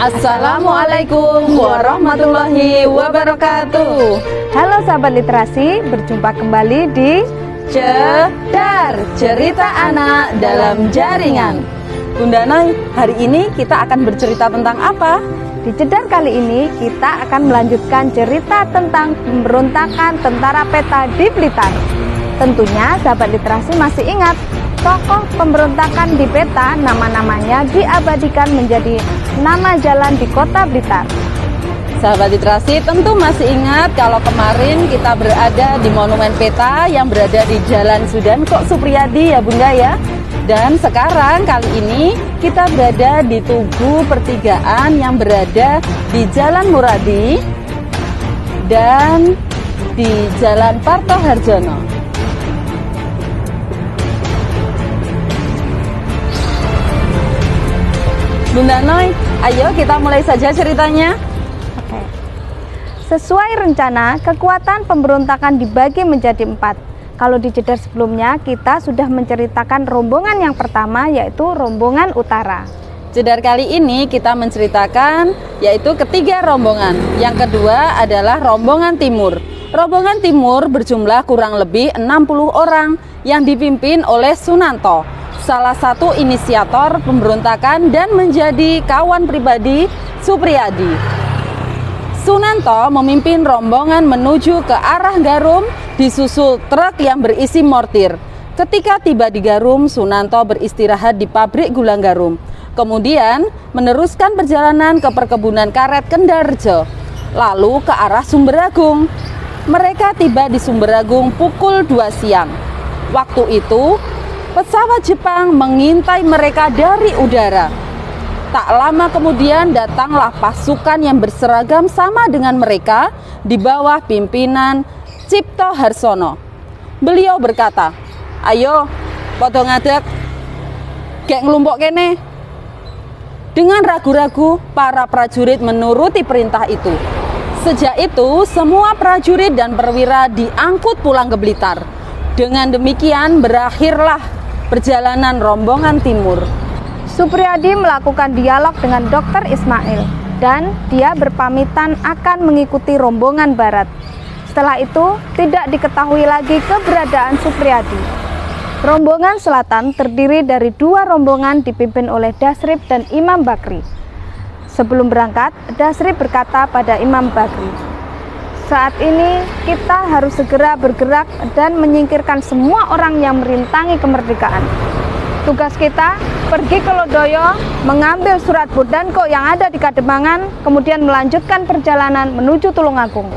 Assalamualaikum warahmatullahi wabarakatuh. Halo sahabat literasi, berjumpa kembali di Cedar, cerita anak dalam jaringan. Bunda Noi, hari ini kita akan bercerita tentang apa? Di Cedar kali ini kita akan melanjutkan cerita tentang pemberontakan tentara peta di Blitar. Tentunya sahabat literasi masih ingat tokoh pemberontakan di peta, nama-namanya diabadikan menjadi nama jalan di kota Blitar. Sahabat literasi tentu masih ingat kalau kemarin kita berada di monumen peta yang berada di Jalan Sudankok Supriyadi ya Bunda ya. Dan sekarang kali ini kita berada di Tugu Pertigaan yang berada di Jalan Muradi dan di Jalan Parto Harjono. Bunda Noi, ayo kita mulai saja ceritanya. Oke. Sesuai rencana, kekuatan pemberontakan dibagi menjadi 4. Kalau di Cedar sebelumnya, kita sudah menceritakan rombongan yang pertama, yaitu rombongan utara. Cedar kali ini kita menceritakan yaitu ketiga rombongan. Yang kedua adalah rombongan timur. Rombongan timur berjumlah kurang lebih 60 orang yang dipimpin oleh Sunanto, salah satu inisiator pemberontakan dan menjadi kawan pribadi Supriyadi. Sunanto memimpin rombongan menuju ke arah Garum, disusul truk yang berisi mortir. Ketika tiba di Garum, Sunanto beristirahat di pabrik gula Garum. Kemudian meneruskan perjalanan ke perkebunan karet Kendarjo, lalu ke arah Sumberagung. Mereka tiba di Sumberagung pukul 2 siang. Waktu itu, pesawat Jepang mengintai mereka dari udara. Tak lama kemudian datanglah pasukan yang berseragam sama dengan mereka di bawah pimpinan Cipto Harsono. Beliau berkata, "Ayo, podo ngadeg, gek ngelumpuk kene." Dengan ragu-ragu, para prajurit menuruti perintah itu. Sejak itu, semua prajurit dan perwira diangkut pulang ke Blitar. Dengan demikian, berakhirlah perjalanan rombongan timur. Supriyadi melakukan dialog dengan Dr. Ismail dan dia berpamitan akan mengikuti rombongan barat. Setelah itu tidak diketahui lagi keberadaan Supriyadi. Rombongan selatan terdiri dari 2 rombongan dipimpin oleh Dasrib dan Imam Bakri. Sebelum berangkat, Dasrib berkata pada Imam Bakri, "Saat ini kita harus segera bergerak dan menyingkirkan semua orang yang merintangi kemerdekaan. Tugas kita pergi ke Lodoyo, mengambil surat Bodanko yang ada di Kademangan, kemudian melanjutkan perjalanan menuju Tulungagung."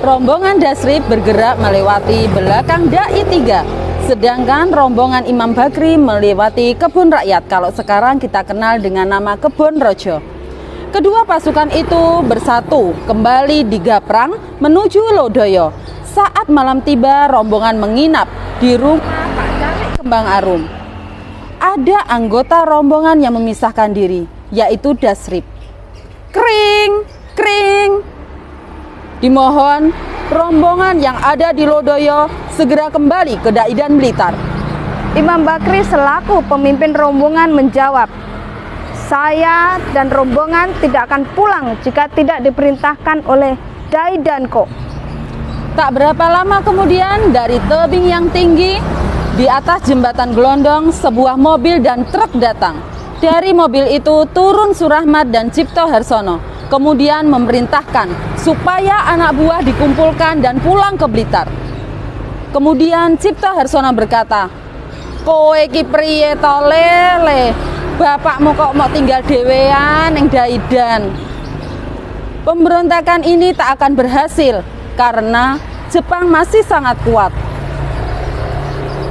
Rombongan Dasrib bergerak melewati belakang Dai 3, sedangkan rombongan Imam Bakri melewati kebun rakyat, kalau sekarang kita kenal dengan nama Kebon Rojo. Kedua pasukan itu bersatu kembali di Gaprang menuju Lodoyo. Saat malam tiba, rombongan menginap di rumah Pak Carik Kembang Arum. Ada anggota rombongan yang memisahkan diri, yaitu Dasrib. Kring, kring. Dimohon rombongan yang ada di Lodoyo segera kembali ke Dai dan Blitar. Imam Bakri selaku pemimpin rombongan menjawab, "Saya dan rombongan tidak akan pulang jika tidak diperintahkan oleh Dai Danko." Tak berapa lama kemudian, dari tebing yang tinggi di atas jembatan gelondong, sebuah mobil dan truk datang. Dari mobil itu turun Surahmat dan Cipto Harsono, kemudian memerintahkan supaya anak buah dikumpulkan dan pulang ke Blitar. Kemudian Cipto Harsono berkata, "Kowe iki priye to lele? Bapakmu kok mau tinggal dhewean ning Daidan?" Pemberontakan ini tak akan berhasil karena Jepang masih sangat kuat.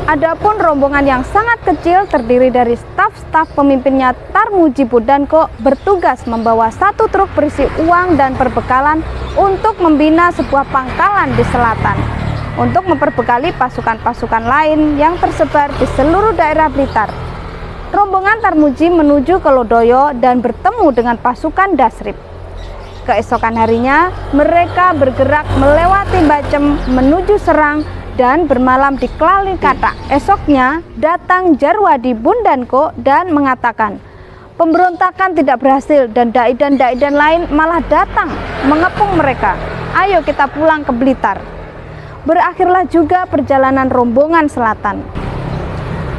Adapun rombongan yang sangat kecil terdiri dari staf-staf pemimpinnya Tarmuji Bodanko bertugas membawa 1 truk berisi uang dan perbekalan untuk membina sebuah pangkalan di selatan untuk memperbekali pasukan-pasukan lain yang tersebar di seluruh daerah Blitar. Rombongan Tarmuji menuju ke Lodoyo dan bertemu dengan pasukan Dasrib. Keesokan harinya mereka bergerak melewati Bacem menuju Serang dan bermalam di Klalikata. Esoknya datang Jarwadi Bundanko dan mengatakan, Pemberontakan tidak berhasil dan dai-dan lain malah datang mengepung mereka. Ayo kita pulang ke Blitar. Berakhirlah juga perjalanan rombongan selatan.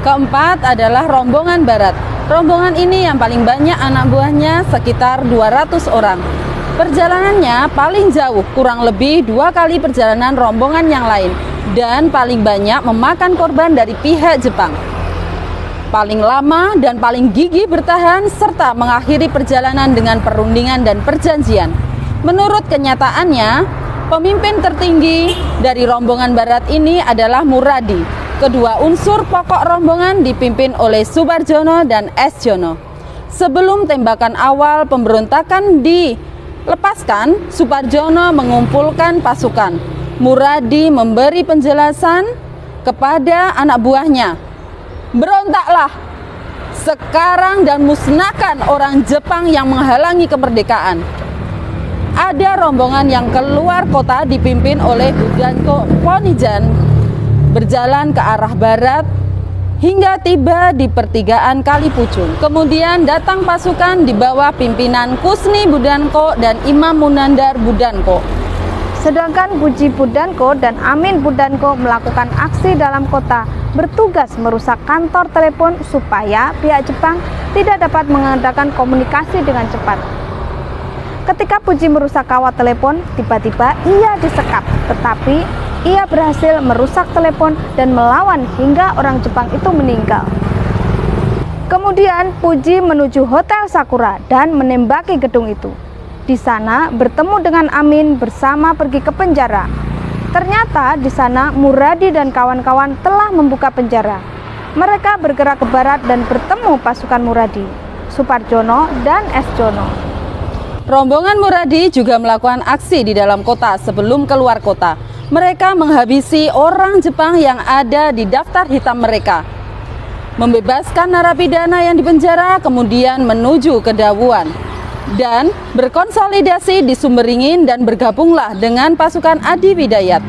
Keempat adalah rombongan barat. Rombongan ini yang paling banyak anak buahnya, sekitar 200 orang. Perjalanannya paling jauh, kurang lebih 2 kali perjalanan rombongan yang lain, dan paling banyak memakan korban dari pihak Jepang. Paling lama dan paling gigih bertahan serta mengakhiri perjalanan dengan perundingan dan perjanjian. Menurut kenyataannya, pemimpin tertinggi dari rombongan barat ini adalah Muradi. Kedua unsur pokok rombongan dipimpin oleh Subardjono dan S. Jono. Sebelum tembakan awal pemberontakan dilepaskan, Subardjono mengumpulkan pasukan. Muradi memberi penjelasan kepada anak buahnya. Berontaklah sekarang dan musnahkan orang Jepang yang menghalangi kemerdekaan. Ada rombongan yang keluar kota dipimpin oleh Budanko Ponijan berjalan ke arah barat hingga tiba di pertigaan Kali Pucung. Kemudian datang pasukan di bawah pimpinan Kusni Budanko dan Imam Munandar Budanko. Sedangkan Puji Budanko dan Amin Budanko melakukan aksi dalam kota, bertugas merusak kantor telepon supaya pihak Jepang tidak dapat mengadakan komunikasi dengan cepat. Ketika Puji merusak kawat telepon, tiba-tiba ia disekap, tetapi ia berhasil merusak telepon dan melawan hingga orang Jepang itu meninggal. Kemudian Puji menuju Hotel Sakura dan menembaki gedung itu. Di sana bertemu dengan Amin bersama pergi ke penjara. Ternyata di sana Muradi dan kawan-kawan telah membuka penjara. Mereka bergerak ke barat dan bertemu pasukan Muradi, Subardjono dan S. Jono. Rombongan Muradi juga melakukan aksi di dalam kota sebelum keluar kota. Mereka menghabisi orang Jepang yang ada di daftar hitam mereka, membebaskan narapidana yang dipenjara, kemudian menuju ke Dawuan, dan berkonsolidasi di Sumberingin dan bergabunglah dengan pasukan Adi Widayat.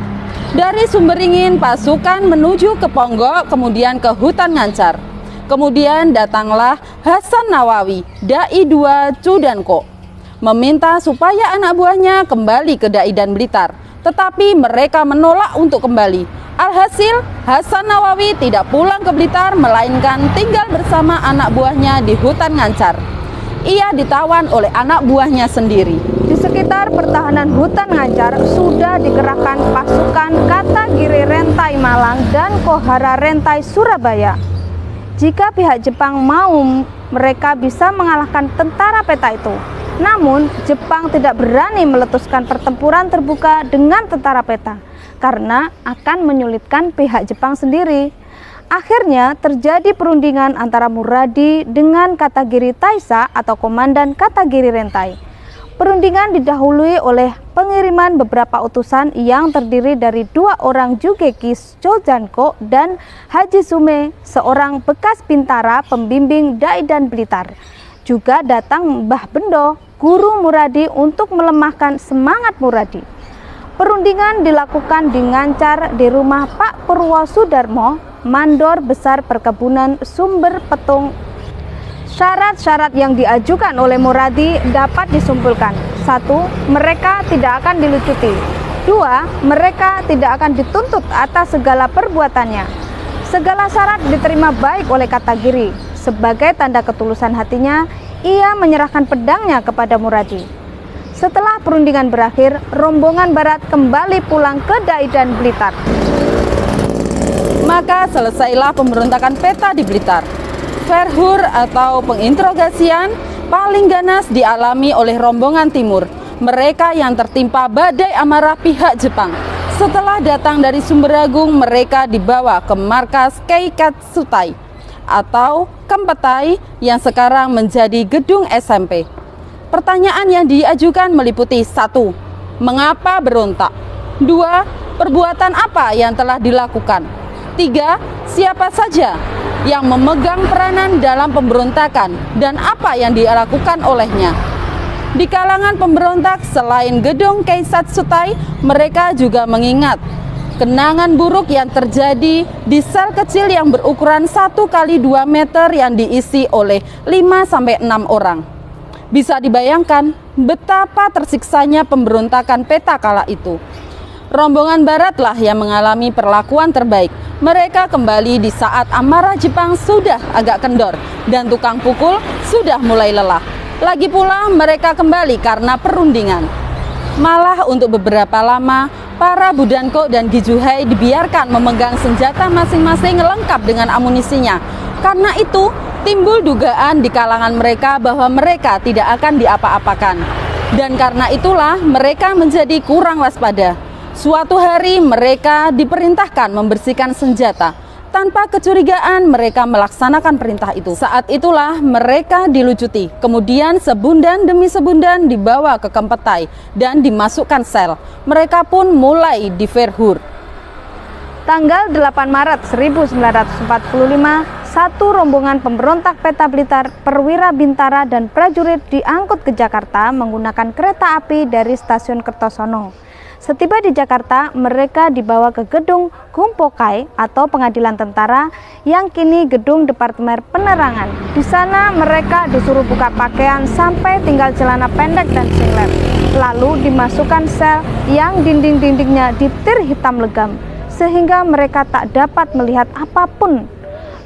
Dari Sumberingin, pasukan menuju ke Ponggok, kemudian ke Hutan Ngancar. Kemudian datanglah Hasan Nawawi, Dai II Cudanko, meminta supaya anak buahnya kembali ke Dai dan Blitar, tetapi mereka menolak untuk kembali. Alhasil, Hasan Nawawi tidak pulang ke Blitar, melainkan tinggal bersama anak buahnya di Hutan Ngancar. Ia ditawan oleh anak buahnya sendiri. Di sekitar pertahanan Hutan Ngancar sudah dikerahkan pasukan Katagiri Rentai Malang dan Kohara Rentai Surabaya. Jika pihak Jepang mau, mereka bisa mengalahkan tentara peta itu. Namun, Jepang tidak berani meletuskan pertempuran terbuka dengan tentara peta karena akan menyulitkan pihak Jepang sendiri. Akhirnya terjadi perundingan antara Muradi dengan Katagiri Taisa atau Komandan Katagiri Rentai. Perundingan didahului oleh pengiriman beberapa utusan yang terdiri dari 2 orang Jugeki Chojanko dan Haji Sume, seorang bekas bintara pembimbing Dai dan Blitar. Juga datang Mbah Bendo, guru Muradi, untuk melemahkan semangat Muradi. Perundingan dilakukan di Ngancar di rumah Pak Purwo Sudarmo, mandor besar perkebunan Sumber Petung. Syarat-syarat yang diajukan oleh Muradi dapat disimpulkan. 1. Mereka tidak akan dilucuti. 2. Mereka tidak akan dituntut atas segala perbuatannya. Segala syarat diterima baik oleh Katagiri. Sebagai tanda ketulusan hatinya, ia menyerahkan pedangnya kepada Muradi. Setelah perundingan berakhir, rombongan barat kembali pulang ke Dai dan Blitar. Maka selesailah pemberontakan peta di Blitar. Verhur atau penginterogasian paling ganas dialami oleh rombongan timur, mereka yang tertimpa badai amarah pihak Jepang. Setelah datang dari Sumberagung, mereka dibawa ke markas Keikatsutai atau Kempetai yang sekarang menjadi gedung SMP. Pertanyaan yang diajukan meliputi 1. Mengapa berontak? 2. Perbuatan apa yang telah dilakukan? 3. Siapa saja yang memegang peranan dalam pemberontakan dan apa yang dilakukan olehnya? Di kalangan pemberontak selain gedung Keikatsutai, mereka juga mengingat Kenangan buruk yang terjadi di sel kecil yang berukuran 1 kali 2 meter yang diisi oleh 5-6 orang. Bisa dibayangkan betapa tersiksanya pemberontakan PETA kala itu. Rombongan Baratlah yang mengalami perlakuan terbaik. Mereka kembali di saat amarah Jepang sudah agak kendor dan tukang pukul sudah mulai lelah. Lagi pula mereka kembali karena perundingan. Malah untuk beberapa lama, para Budanko dan Gijuhei dibiarkan memegang senjata masing-masing lengkap dengan amunisinya. Karena itu, timbul dugaan di kalangan mereka bahwa mereka tidak akan diapa-apakan. Dan karena itulah mereka menjadi kurang waspada. Suatu hari mereka diperintahkan membersihkan senjata. Tanpa kecurigaan mereka melaksanakan perintah itu. Saat itulah mereka dilucuti. Kemudian sebundan demi sebundan dibawa ke Kempetai dan dimasukkan sel. Mereka pun mulai diverhur. Tanggal 8 Maret 1945, satu rombongan pemberontak PETA Blitar, perwira Bintara dan prajurit diangkut ke Jakarta menggunakan kereta api dari stasiun Kertosono. Setiba di Jakarta, mereka dibawa ke gedung Gumpokai atau pengadilan tentara yang kini gedung Departemen Penerangan. Di sana mereka disuruh buka pakaian sampai tinggal celana pendek dan singlet. Lalu dimasukkan sel yang dinding-dindingnya ditir hitam legam, sehingga mereka tak dapat melihat apapun.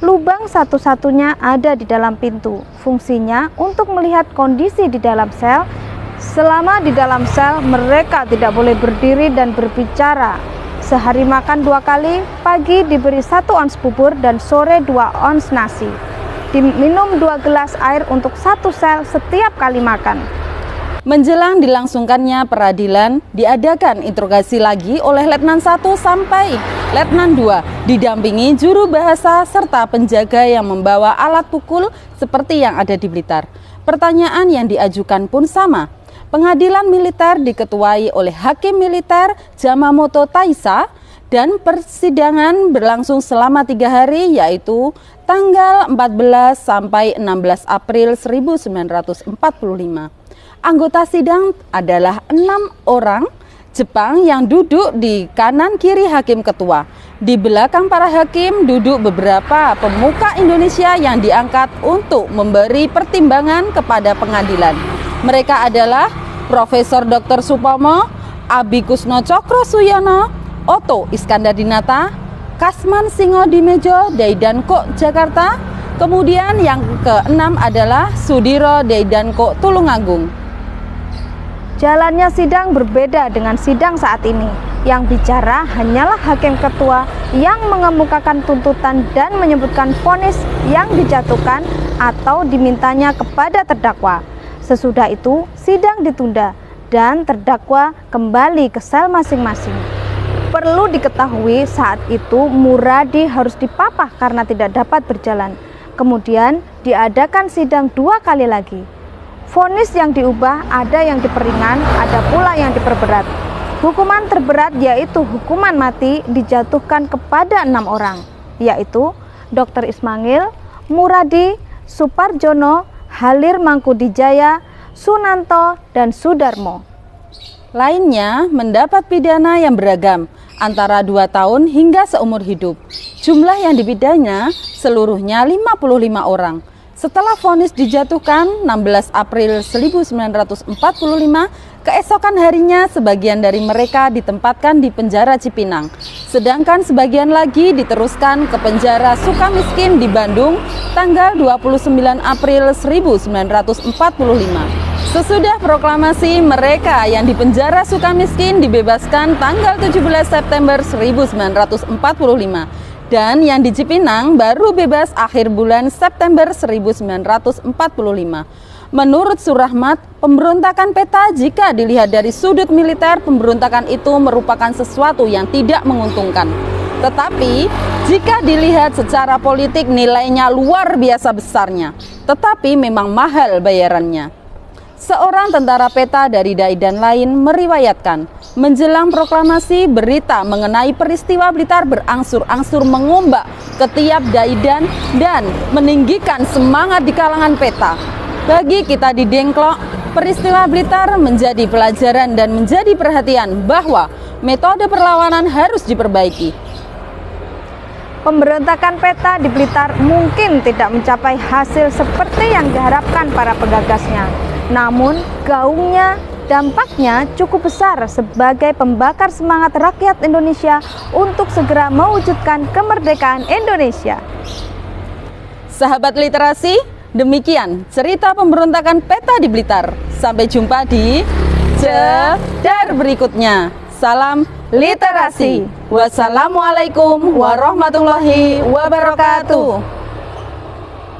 Lubang satu-satunya ada di dalam pintu. Fungsinya untuk melihat kondisi di dalam sel. Selama di dalam sel, mereka tidak boleh berdiri dan berbicara. Sehari makan 2 kali, pagi diberi 1 ons bubur dan sore 2 ons nasi. Diminum 2 gelas air untuk 1 sel setiap kali makan. Menjelang dilangsungkannya peradilan, diadakan interogasi lagi oleh Letnan 1 sampai Letnan 2, didampingi juru bahasa serta penjaga yang membawa alat pukul seperti yang ada di Blitar. Pertanyaan yang diajukan pun sama. Pengadilan militer diketuai oleh Hakim Militer Yamamoto Taisa dan persidangan berlangsung selama 3 hari, yaitu tanggal 14 sampai 16 April 1945. Anggota sidang adalah 6 orang Jepang yang duduk di kanan kiri hakim ketua. Di belakang para hakim duduk beberapa pemuka Indonesia yang diangkat untuk memberi pertimbangan kepada pengadilan. Mereka adalah Profesor Dr. Supomo, Abi Kusno Cokro Suyono, Oto Iskandar Dinata, Kasman Singo Dimejo, Daidanko Jakarta. Kemudian yang ke-6 adalah Sudiro Daidanko Tulungagung. Jalannya sidang berbeda dengan sidang saat ini. Yang bicara hanyalah hakim ketua yang mengemukakan tuntutan dan menyebutkan vonis yang dijatuhkan atau dimintanya kepada terdakwa. Sesudah itu, sidang ditunda dan terdakwa kembali ke sel masing-masing. Perlu diketahui saat itu Muradi harus dipapah karena tidak dapat berjalan. Kemudian diadakan sidang 2 kali lagi. Vonis yang diubah ada yang diperingan, ada pula yang diperberat. Hukuman terberat yaitu hukuman mati dijatuhkan kepada 6 orang, yaitu Dr. Ismail, Muradi, Suparjono, Halir Mangkudijaya, Sunanto, dan Sudarmo. Lainnya mendapat pidana yang beragam, antara 2 tahun hingga seumur hidup. Jumlah yang dipidana seluruhnya 55 orang. Setelah vonis dijatuhkan 16 April 1945, keesokan harinya sebagian dari mereka ditempatkan di penjara Cipinang, sedangkan sebagian lagi diteruskan ke penjara Sukamiskin di Bandung tanggal 29 April 1945. Sesudah proklamasi, mereka yang di penjara Sukamiskin dibebaskan tanggal 17 September 1945. Dan yang di Cipinang baru bebas akhir bulan September 1945. Menurut Surahmat, pemberontakan PETA jika dilihat dari sudut militer, pemberontakan itu merupakan sesuatu yang tidak menguntungkan. Tetapi jika dilihat secara politik nilainya luar biasa besarnya, tetapi memang mahal bayarannya. Seorang tentara PETA dari Daidan lain meriwayatkan, menjelang proklamasi berita mengenai peristiwa Blitar berangsur-angsur mengombak ke tiap Daidan dan meninggikan semangat di kalangan PETA. Bagi kita di Dengklok, peristiwa Blitar menjadi pelajaran dan menjadi perhatian bahwa metode perlawanan harus diperbaiki. Pemberontakan peta di Blitar mungkin tidak mencapai hasil seperti yang diharapkan para penggagasnya. Namun, gaungnya, dampaknya cukup besar sebagai pembakar semangat rakyat Indonesia untuk segera mewujudkan kemerdekaan Indonesia. Sahabat literasi, demikian cerita pemberontakan peta di Blitar. Sampai jumpa di Jedar berikutnya. Salam literasi. Wassalamualaikum warahmatullahi wabarakatuh.